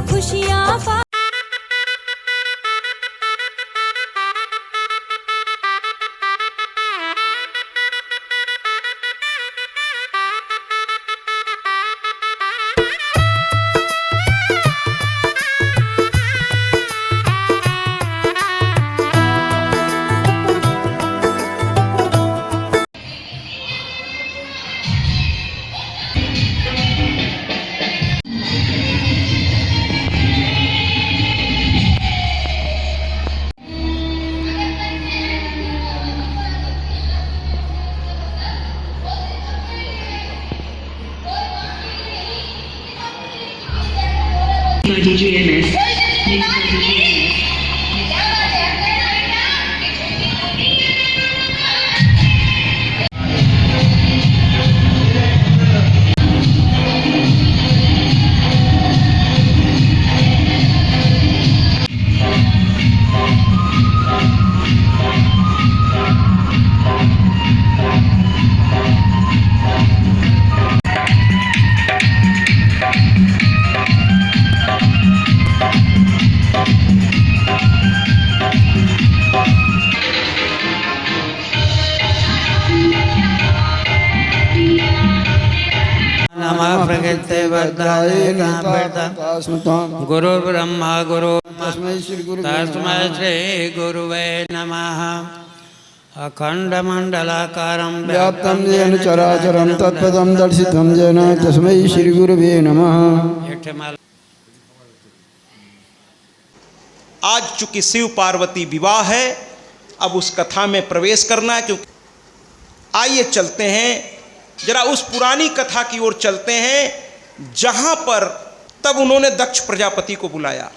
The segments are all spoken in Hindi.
खुशियाँ पा। DGMS. Mixed by DGMS. नमः प्रकृते वर्धाये गुरु ब्रह्मा गुरु तस्मै श्री गुरुवे नमः। अखंडमंडलाकारं व्याप्तं येन चराचरं तत्पदं दर्शितं येन तस्मै श्री गुरुवे नमः। आज चूंकि शिव पार्वती विवाह है, अब उस कथा में प्रवेश करना है। क्योंकि आइए चलते हैं जरा उस पुरानी कथा की ओर चलते हैं जहां पर तब उन्होंने दक्ष प्रजापति को बुलाया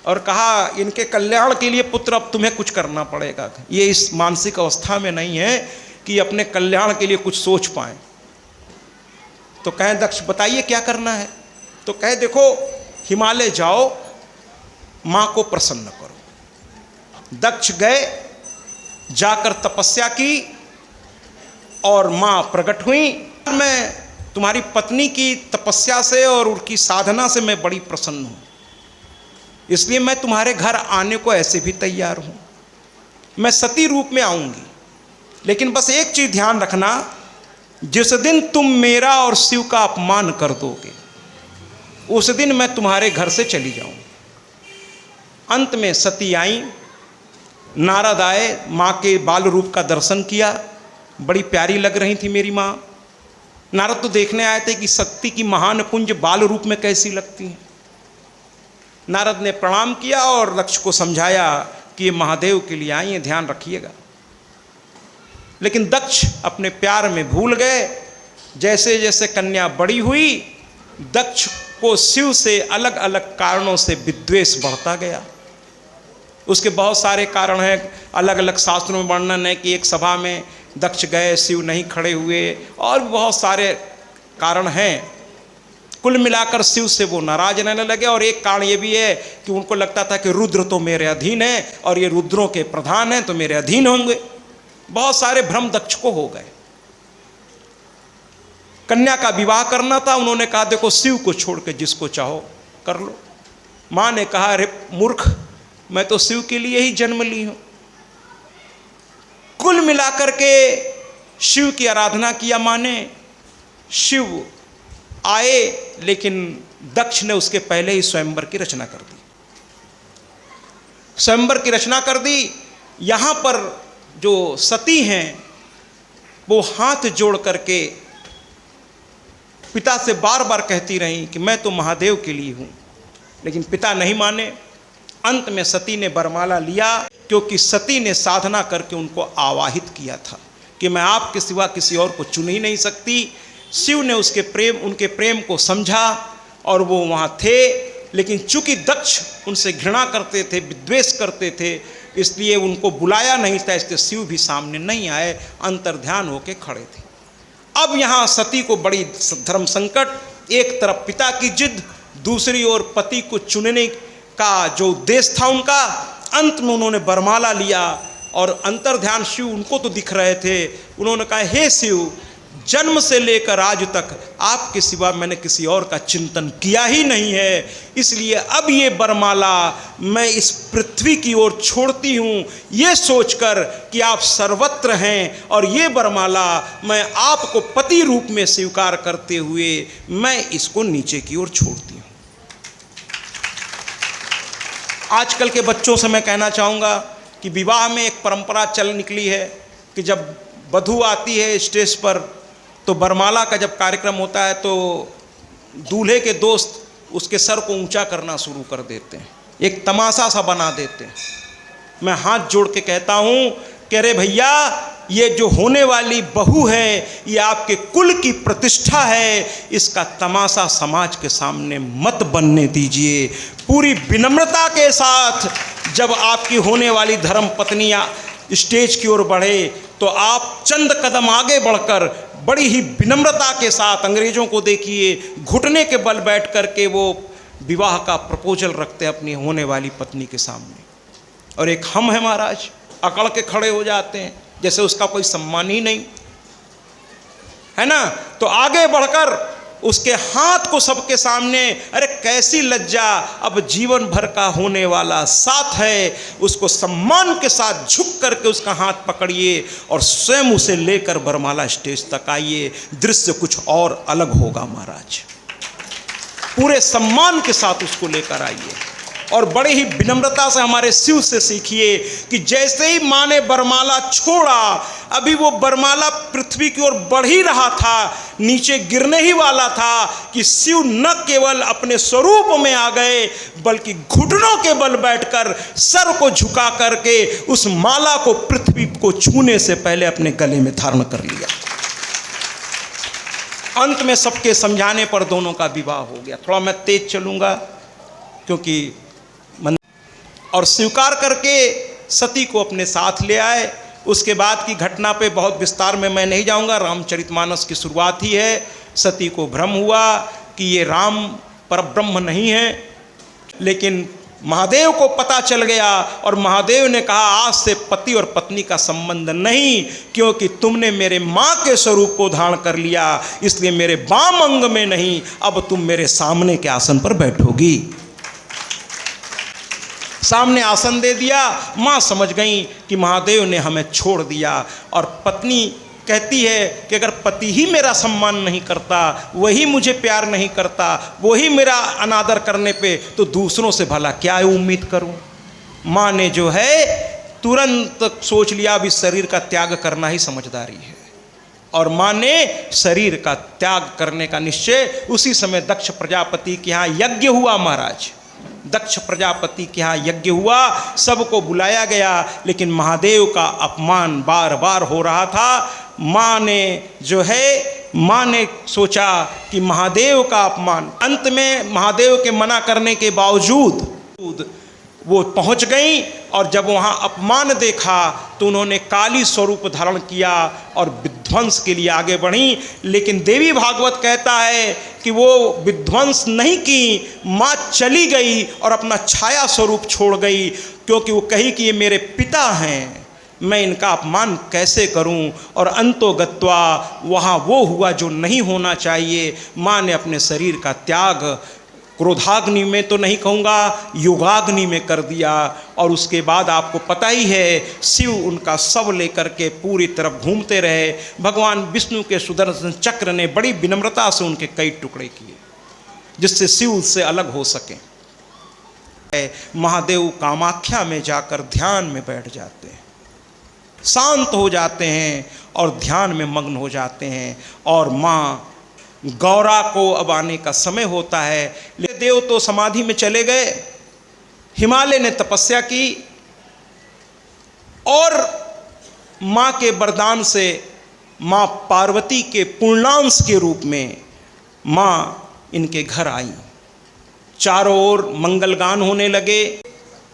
और कहा इनके कल्याण के लिए पुत्र अब तुम्हें कुछ करना पड़ेगा। ये इस मानसिक अवस्था में नहीं है कि अपने कल्याण के लिए कुछ सोच पाएं। तो कहें दक्ष बताइए क्या करना है। तो कहे देखो हिमालय जाओ, माँ को प्रसन्न करो। दक्ष गए, जाकर तपस्या की और माँ प्रकट हुई। मैं तुम्हारी पत्नी की तपस्या से और उनकी साधना से मैं बड़ी प्रसन्न हूँ, इसलिए मैं तुम्हारे घर आने को ऐसे भी तैयार हूँ। मैं सती रूप में आऊँगी, लेकिन बस एक चीज़ ध्यान रखना, जिस दिन तुम मेरा और शिव का अपमान कर दोगे उस दिन मैं तुम्हारे घर से चली जाऊँ। अंत में सती आई, नारद आए, माँ के बाल रूप का दर्शन किया। बड़ी प्यारी लग रही थी मेरी माँ। नारद तो देखने आए थे कि शक्ति की महान पुंज बाल रूप में कैसी लगती है। नारद ने प्रणाम किया और दक्ष को समझाया कि ये महादेव के लिए आई हैं, ध्यान रखिएगा। लेकिन दक्ष अपने प्यार में भूल गए। जैसे जैसे कन्या बड़ी हुई, दक्ष को शिव से अलग अलग कारणों से विद्वेष बढ़ता गया। उसके बहुत सारे कारण हैं, अलग अलग शास्त्रों में वर्णन है कि एक सभा में दक्ष गए, शिव नहीं खड़े हुए, और भी बहुत सारे कारण हैं। कुल मिलाकर शिव से वो नाराज रहने लगे। और एक कारण ये भी है कि उनको लगता था कि रुद्र तो मेरे अधीन है और ये रुद्रों के प्रधान हैं तो मेरे अधीन होंगे। बहुत सारे भ्रम दक्ष को हो गए। कन्या का विवाह करना था, उन्होंने कहा देखो शिव को छोड़ के जिसको चाहो कर लो। माँ ने कहा अरे मूर्ख, मैं तो शिव के लिए ही जन्म ली हूं। कुल मिलाकर के शिव की आराधना किया माँ ने। शिव आए, लेकिन दक्ष ने उसके पहले ही स्वयंवर की रचना कर दी। स्वयंवर की रचना कर दी। यहां पर जो सती हैं वो हाथ जोड़ करके पिता से बार बार कहती रहीं कि मैं तो महादेव के लिए हूं, लेकिन पिता नहीं माने। अंत में सती ने वरमाला लिया, क्योंकि सती ने साधना करके उनको आवाहित किया था कि मैं आपके सिवा किसी और को चुन ही नहीं सकती। शिव ने उनके प्रेम को समझा और वो वहाँ थे। लेकिन चूंकि दक्ष उनसे घृणा करते थे, विद्वेष करते थे, इसलिए उनको बुलाया नहीं था, इसलिए शिव भी सामने नहीं आए, अंतर्ध्यान होके खड़े थे। अब यहाँ सती को बड़ी धर्म संकट। एक तरफ पिता की जिद, दूसरी ओर पति को चुनने का जो उद्देश्य था उनका। अंत में उन्होंने वरमाला लिया और अंतर्ध्यान शिव उनको तो दिख रहे थे। उन्होंने कहा हे शिव, जन्म से लेकर आज तक आपके सिवा मैंने किसी और का चिंतन किया ही नहीं है, इसलिए अब ये वरमाला मैं इस पृथ्वी की ओर छोड़ती हूँ, ये सोचकर कि आप सर्वत्र हैं, और ये वरमाला मैं आपको पति रूप में स्वीकार करते हुए मैं इसको नीचे की ओर छोड़ती हूँ। आजकल के बच्चों से मैं कहना चाहूँगा कि विवाह में एक परंपरा चल निकली है कि जब वधू आती है स्टेज पर तो वरमाला का जब कार्यक्रम होता है तो दूल्हे के दोस्त उसके सर को ऊंचा करना शुरू कर देते हैं, एक तमाशा सा बना देते हैं। मैं हाथ जोड़ के कहता हूँ कि अरे भैया, ये जो होने वाली बहू है ये आपके कुल की प्रतिष्ठा है, इसका तमाशा समाज के सामने मत बनने दीजिए। पूरी विनम्रता के साथ जब आपकी होने वाली धर्म पत्नियाँ स्टेज की ओर बढ़े तो आप चंद कदम आगे बढ़कर बड़ी ही विनम्रता के साथ, अंग्रेजों को देखिए घुटने के बल बैठ कर के वो विवाह का प्रपोजल रखते हैं अपनी होने वाली पत्नी के सामने, और एक हम है महाराज अकड़ के खड़े हो जाते हैं जैसे उसका कोई सम्मान ही नहीं है ना। तो आगे बढ़कर उसके हाथ को सबके सामने, अरे कैसी लज्जा, अब जीवन भर का होने वाला साथ है, उसको सम्मान के साथ झुक करके उसका हाथ पकड़िए और स्वयं उसे लेकर वरमाला स्टेज तक आइए। दृश्य कुछ और अलग होगा महाराज, पूरे सम्मान के साथ उसको लेकर आइए और बड़े ही विनम्रता से हमारे शिव से सीखिए कि जैसे ही माँ ने वरमाला छोड़ा, अभी वो वरमाला पृथ्वी की ओर बढ़ ही रहा था, नीचे गिरने ही वाला था कि शिव न केवल अपने स्वरूप में आ गए बल्कि घुटनों के बल बैठकर सर को झुका करके उस माला को पृथ्वी को छूने से पहले अपने गले में धारण कर लिया। अंत में सबके समझाने पर दोनों का विवाह हो गया। थोड़ा मैं तेज चलूंगा क्योंकि और स्वीकार करके सती को अपने साथ ले आए। उसके बाद की घटना पे बहुत विस्तार में मैं नहीं जाऊंगा, रामचरितमानस की शुरुआत ही है। सती को भ्रम हुआ कि ये राम परब्रह्म नहीं है, लेकिन महादेव को पता चल गया और महादेव ने कहा आज से पति और पत्नी का संबंध नहीं, क्योंकि तुमने मेरे माँ के स्वरूप को धारण कर लिया, इसलिए मेरे वाम अंग में नहीं, अब तुम मेरे सामने के आसन पर बैठोगी। सामने आसन दे दिया। माँ समझ गई कि महादेव ने हमें छोड़ दिया, और पत्नी कहती है कि अगर पति ही मेरा सम्मान नहीं करता, वही मुझे प्यार नहीं करता, वही मेरा अनादर करने पे, तो दूसरों से भला क्या उम्मीद करूं। माँ ने जो है तुरंत सोच लिया अब इस शरीर का त्याग करना ही समझदारी है, और माँ ने शरीर का त्याग करने का निश्चय। उसी समय दक्ष प्रजापति के यहाँ यज्ञ हुआ महाराज, दक्ष प्रजापति के यहाँ यज्ञ हुआ, सबको बुलाया गया, लेकिन महादेव का अपमान बार बार हो रहा था। माँ ने जो है, माँ ने सोचा कि महादेव का अपमान, अंत में महादेव के मना करने के बावजूद वो पहुँच गई, और जब वहाँ अपमान देखा तो उन्होंने काली स्वरूप धारण किया और विध्वंस के लिए आगे बढ़ी। लेकिन देवी भागवत कहता है कि वो विध्वंस नहीं की, माँ चली गई और अपना छाया स्वरूप छोड़ गई, क्योंकि वो कही कि ये मेरे पिता हैं, मैं इनका अपमान कैसे करूं। और अंतोगत्वा वहाँ वो हुआ जो नहीं होना चाहिए। माँ ने अपने शरीर का त्याग क्रोधाग्नि में तो नहीं कहूँगा, योगाग्नि में कर दिया, और उसके बाद आपको पता ही है शिव उनका शव लेकर के पूरी तरफ घूमते रहे। भगवान विष्णु के सुदर्शन चक्र ने बड़ी विनम्रता से उनके कई टुकड़े किए जिससे शिव उससे अलग हो सके। महादेव कामाख्या में जाकर ध्यान में बैठ जाते हैं, शांत हो जाते हैं और ध्यान में मग्न हो जाते हैं। और माँ गौरा को अब आने का समय होता है। देव तो समाधि में चले गए, हिमालय ने तपस्या की, और माँ के वरदान से माँ पार्वती के पूर्णांश के रूप में माँ इनके घर आई। चारों ओर मंगलगान होने लगे।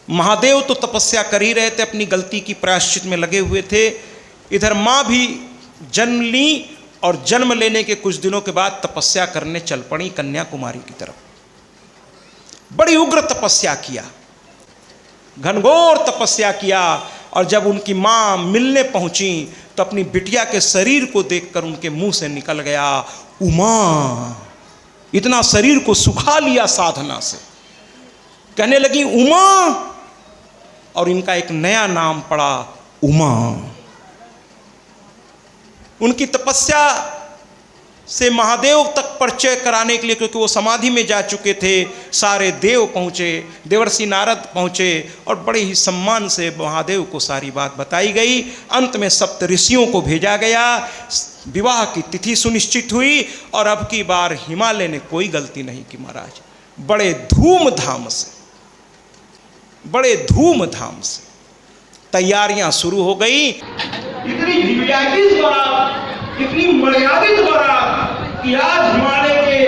महादेव तो तपस्या कर ही रहे थे, अपनी गलती की प्रायश्चित में लगे हुए थे। इधर माँ भी जन्म ली, और जन्म लेने के कुछ दिनों के बाद तपस्या करने चल पड़ी कन्याकुमारी की तरफ। बड़ी उग्र तपस्या किया, घनघोर तपस्या किया, और जब उनकी माँ मिलने पहुंची तो अपनी बिटिया के शरीर को देखकर उनके मुंह से निकल गया उमा। इतना शरीर को सुखा लिया साधना से, कहने लगी उमा, और इनका एक नया नाम पड़ा उमा। उनकी तपस्या से महादेव तक परिचय कराने के लिए, क्योंकि वो समाधि में जा चुके थे, सारे देव पहुँचे, देवर्षि नारद पहुँचे और बड़े ही सम्मान से महादेव को सारी बात बताई गई। अंत में सप्त ऋषियों को भेजा गया, विवाह की तिथि सुनिश्चित हुई और अब की बार हिमालय ने कोई गलती नहीं की महाराज। बड़े धूमधाम से तैयारियां शुरू हो गई। इतनी वीआईपी बारात, इतनी मर्यादित बारात कि आज हिमालय के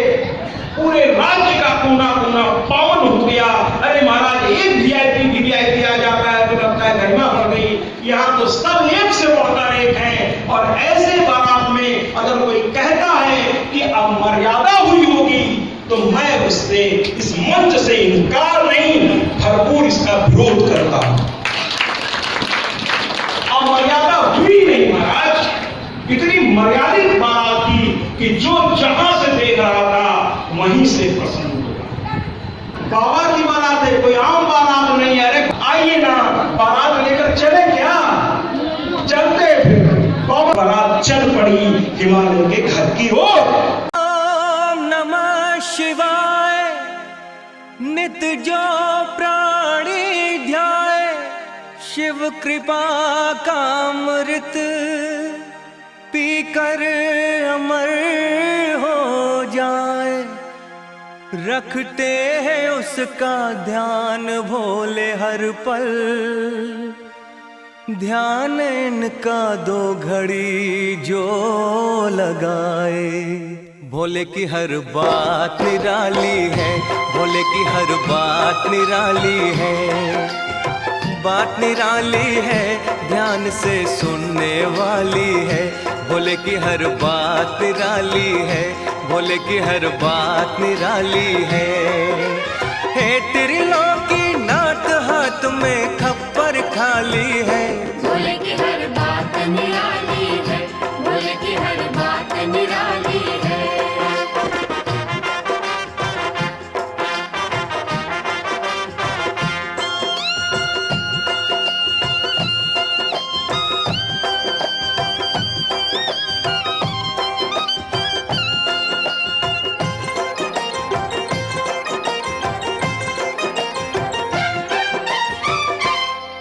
पूरे राज्य का कोना कोना पावन हो गया। अरे महाराज, एक वीआईपी आ जाता है तो लगता है गरिमा बढ़ गई। यहाँ तो सब एक से बढ़कर एक हैं, और ऐसे बारात में अगर कोई कहता है कि अब मर्यादा हुई होगी तो मैं उससे इस मंच से इनकार नहीं, भरपूर इसका विरोध करता हूं। और मर्यादा हुई नहीं महाराज, इतनी मर्यादित बारात थी कि जो जहां से देख रहा था वहीं से प्रसन्न हुआ। बाबा की बारात है, कोई आम बारात नहीं है। अरे आइए ना, बारात लेकर चले क्या? चलते फिर बारात चल पड़ी हिमालय के घर की ओर। शिवाय नित जो प्राणी ध्याय, शिव कृपा का अमृत पीकर अमर हो जाए। रखते हैं उसका ध्यान भोले हर पल, ध्यान इनका 2 घड़ी जो लगाए। भोले की हर बात निराली है, भोले की हर बात निराली है, बात निराली है, ध्यान से सुनने वाली है। भोले की हर बात निराली है, भोले की हर बात निराली है। हे त्रिलोकी नाथ हाथ में खप्पर खाली है। भोले की हर बात निराली है, भोले की हर बात निराली है।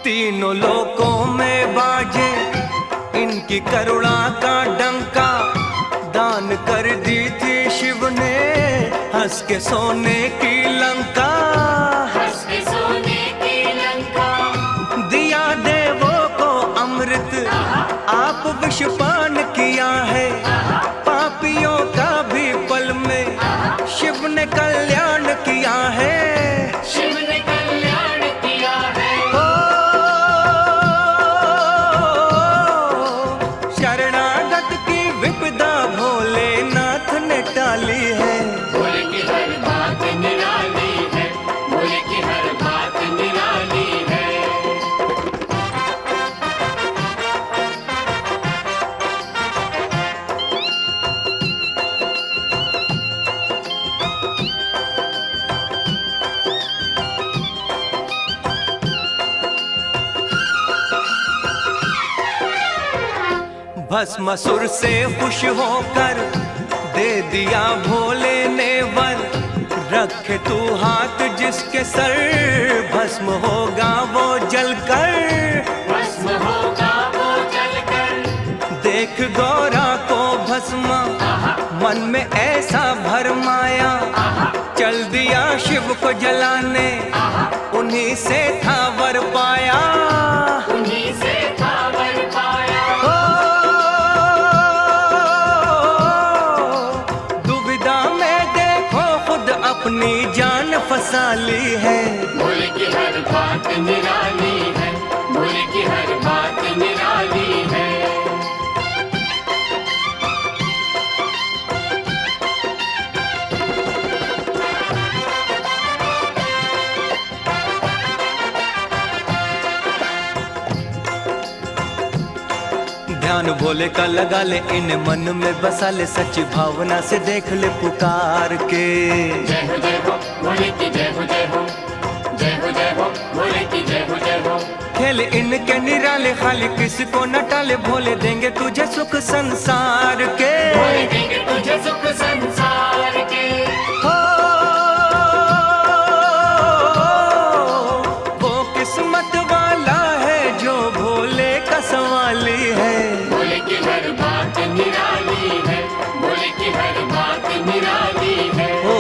तीनों लोकों में बाजे इनकी करुणा का डंका। दान कर दी थी शिव ने हंस के सोने की लंका। हंस के सोने की लंका, दिया देवों को अमृत, आप विषपान किया है। पापियों का भी पल में शिव ने कल्याण किया है। शिव ने कल्याण किया है। शरणागत की विपदा भोलेनाथ ने टाली है। भोले की हर बात निराली है, भोले की हर बात निराली है। भस्मासुर से खुश होकर दे दिया भोले ने वर। रखे तू हाथ जिसके सर, भस्म होगा वो जलकर। भस्म होगा वो जलकर। देख गौरा को भस्मा मन में ऐसा भरमाया। चल दिया शिव को जलाने, उन्हीं से था वर पाया। उन्हीं से था वर पाया। अपनी जान फंसा ली है। भोले की हर बात निराली है, भोले की हर बात निराली है। ध्यान ध्यान भोले का लगा ले, इन मन में बसा ले, सच्ची भावना से देख ले पुकार के। जय हो भोले की जय हो जय हो, जय हो भोले की जय हो जय हो। खेल इनके निराले, खाली किसको न टाले, भोले देंगे तुझे सुख संसार के। भोले देंगे तुझे सुख संसार के। हो वो किस्मत वाला है जो भोले का सवाली है। भोले की हर बात निराली है, भोले की हर बात निराली है। ओ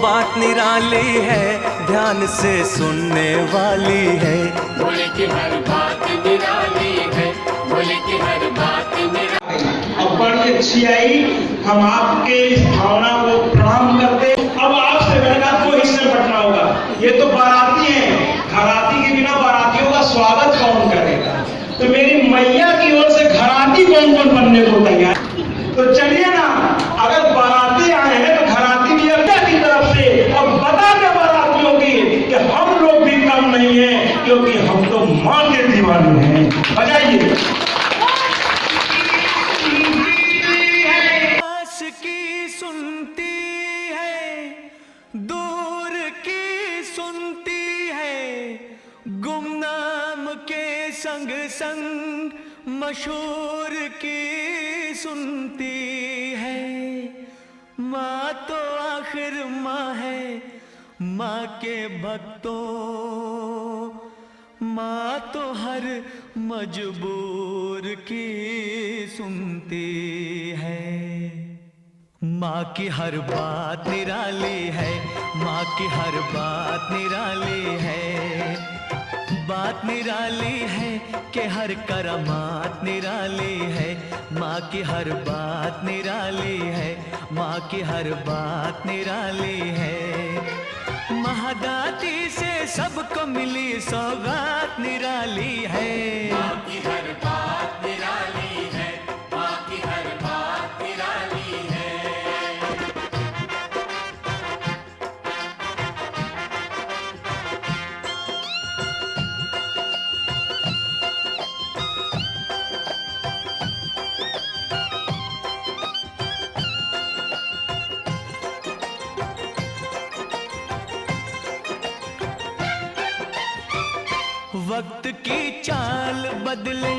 बात निराली है, ध्यान से सुनने वाली है। भोले की हर बात निराली है, भोले की हर बात निराली। अब बड़ी अच्छी आई, हम आपके इस भावना को प्रणाम करते। अब आपसे मेरे को हिस्से बटना होगा। ये तो बाराती हैं, घराती के बिना बारातियों का स्वागत कौन करेगा? तो मेरी मैया की ओर से घराती कौन कौन बनने को तैयार? तो चलिए ना, अगर बाराती आए हैं तो घराती भी अल्लाह की तरफ से और बता दे बारातियों की कि हम लोग भी कम नहीं है, क्योंकि हम तो माँ के दीवाने हैं। बजाइए। की सुनती है, दूर की सुनती है, गुमनाम के संग संग मशहूर की सुनती है। माँ तो आखिर माँ है, माँ के भक्तों, माँ तो हर मजबूर की सुनती है। माँ की हर बात निराली है, माँ की हर बात निराली है। बात निराली है कि हर करामात निराली है। माँ की हर बात निराली है, माँ की हर बात निराली है। महादाती से सबको मिली सौगात निराली है। माँ की हर बात निराली है, माँ की हर बात निराली है। वक्त की चाल बदले,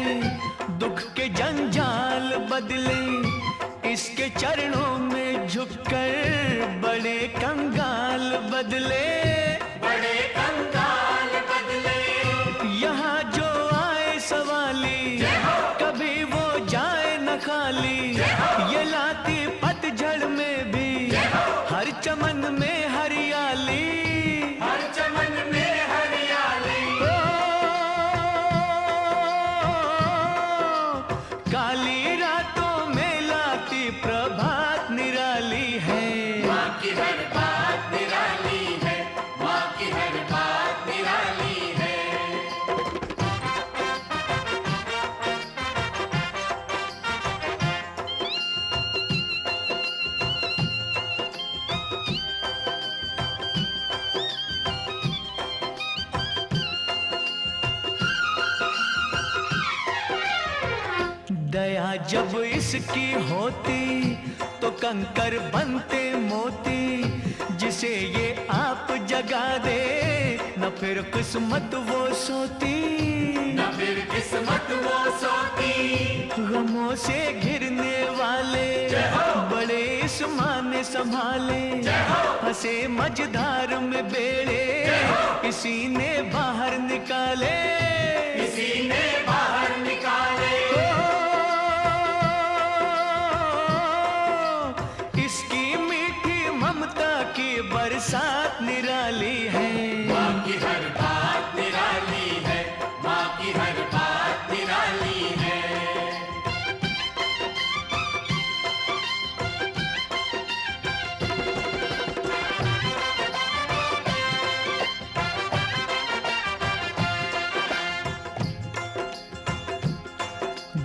दुख के जंजाल बदले, इसके चरणों में झुककर बड़े कंगाल बदले, बड़े कंगाल बदले। यहाँ जो आए सवाली, कभी वो जाए न खाली। ये लाती पतझड़ में भी हर चमन में हरियाली, हर चमन में हरियाली। काली रातों में लाती प्रभात निराली है। माँ की हर बात निराली है, माँ की हर बात निराली है। दया जब इसकी होती तो कंकर बनते मोती। जिसे ये आप जगा दे न फिर किस्मत वो सोती, न फिर किस्मत वो सोती। गमों से घिरने वाले बड़े इस माँ ने संभाले। हंसे मझधार में बेड़े इसी ने बाहर निकाले, इसी ने बाहर निकाले। इसकी मीठी ममता की बरसात निराली है। माँ की हर बात निराली है, माँ की हर बात निराली है।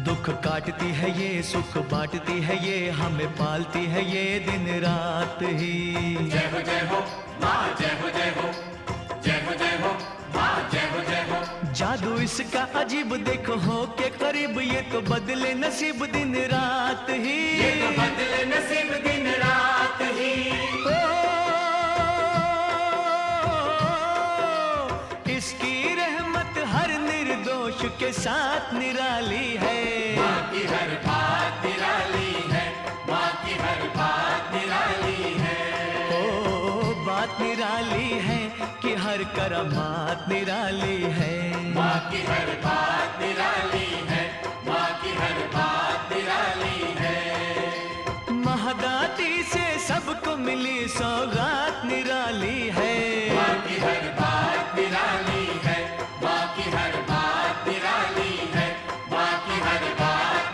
दुख काटती है ये, सुख बांटती है ये, हमें पालती है ये दिन रात ही। जय हो माँ, जय हो जय हो, जय हो जय हो माँ, जय हो जय हो। जादू इसका अजीब देखो हो के करीब, ये तो बदले नसीब दिन रात ही, ये तो बदले नसीब दिन रात ही। इसकी रहमत हर निर्दोष के साथ निराली है। माँ की हर बात निराली है, माँ की हर बात निराली है। ओ बात निराली है कि हर करामात निराली है। माँ की हर बात निराली है, माँ की हर बात निराली है। महदाती से सबको मिली सौगात निराली है। माँ की हर बात निराली है, माँ की हर बात निराली है, माँ की हर बात।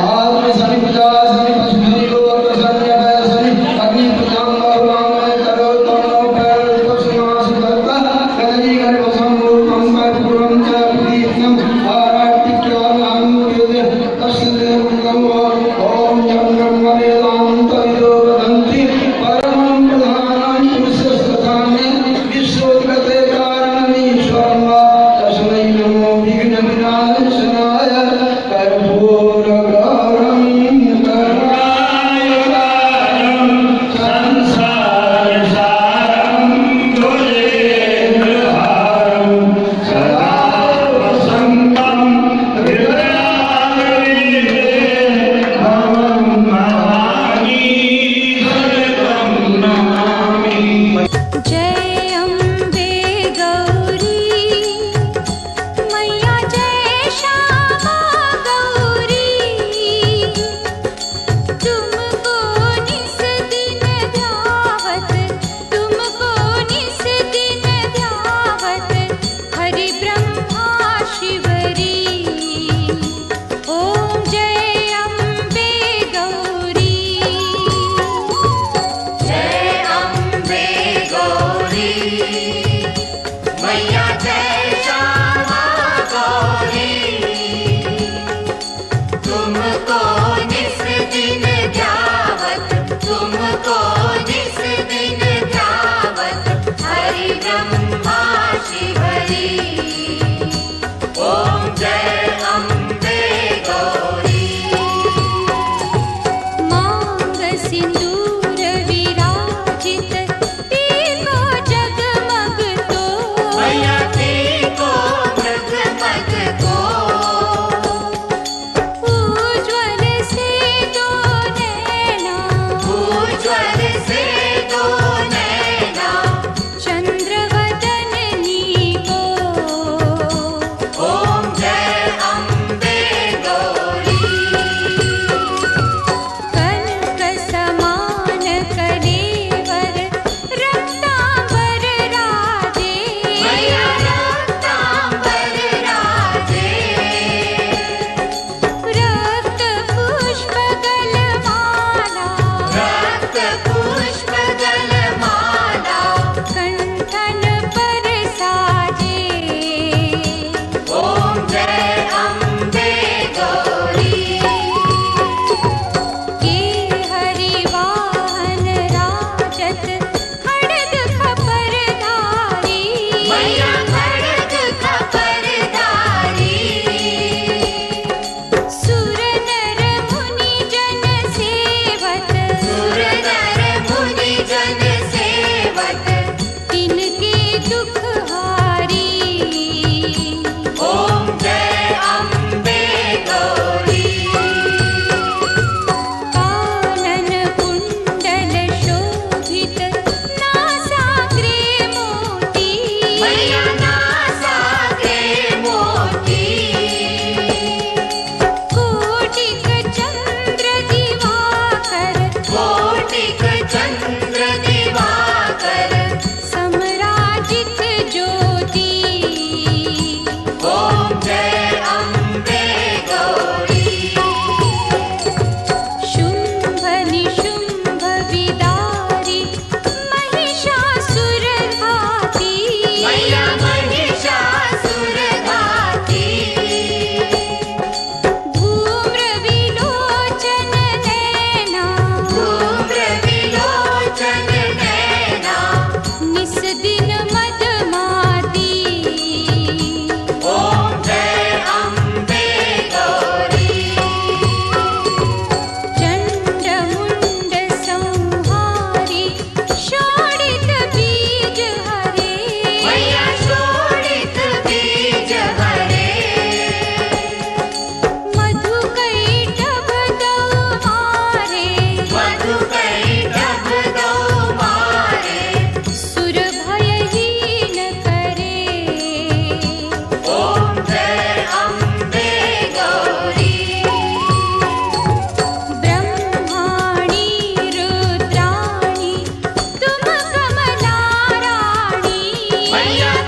आत्म सनि पूजा सनि पशुनि लोक सनि अभय सनि अग्नि पूजां भगवान करो तनो पैर कुसुमास करता कदली गर्भ संभूतम पूर्वं च प्रदीप्तम आराटिक्यानां वेदे तस्य देवं ओम जंगम वेदांत यो वदन्ति परमं प्रधानं पुरुषस्तथाने विश्वोत्पत्ते कारणमीश्वरं वा तस्मै नमो विघ्न विनाशनाय कर्पूर जय अम्बे गौरी मैया, जय श्यामा गौरी। तुमको निस दिन ध्यावत, तुमको निस दिन ध्यावत हरि ब्रह्मा शिवरी। ओम जय अम्बे गौरी। जय अम्बे गौरी मैया, जय श्यामा गौरी। तुमको निस दिन ध्यावत, तुमको निस दिन ध्यावत हरि ब्रह्मा शिवरी। ओम जय अम्बे गौरी। मांग सिंदूर विराजित दीपो जगमग तो, मैया देखो जगमग को। उज्ज्वल से दो नैना, उज्ज्वल से दो नैना चंद्रवदनी को। ओम जय अम्बे गौरी। कनक समान कलेवर रक्तांबर राजे, मैया रक्तांबर राजे। रक्त पुष्प गलमाला, रक्त पुष्प गलमाला कंठन पर साजे। ओम जय अम्बे गौरी। के हरि वाहन राजत खड्ग खपरधारी, मैया खड्ग खपरधारी। सुर नर मुनि जन सेवत, सुर नर मुनि जन सेवत तिनके दुख हारी। ओम जय अम्बे गौरी। कानन कुंडल शोभित नासाग्रे मोती, मैया नासाग्रे मोती। कोटिक चंद्र दिवाकर, कोटिक चंद्र दिवाकर समराजित ज्योति। ओम जय अम्बे गौरी। शुंभ निशुंभ विदारी महिषासुर घाती, मैया महिषासुर घाती। धूम्र विलोचन नैना, धूम्र विलोचन नैना निस दिन मदमाती। ओम मैया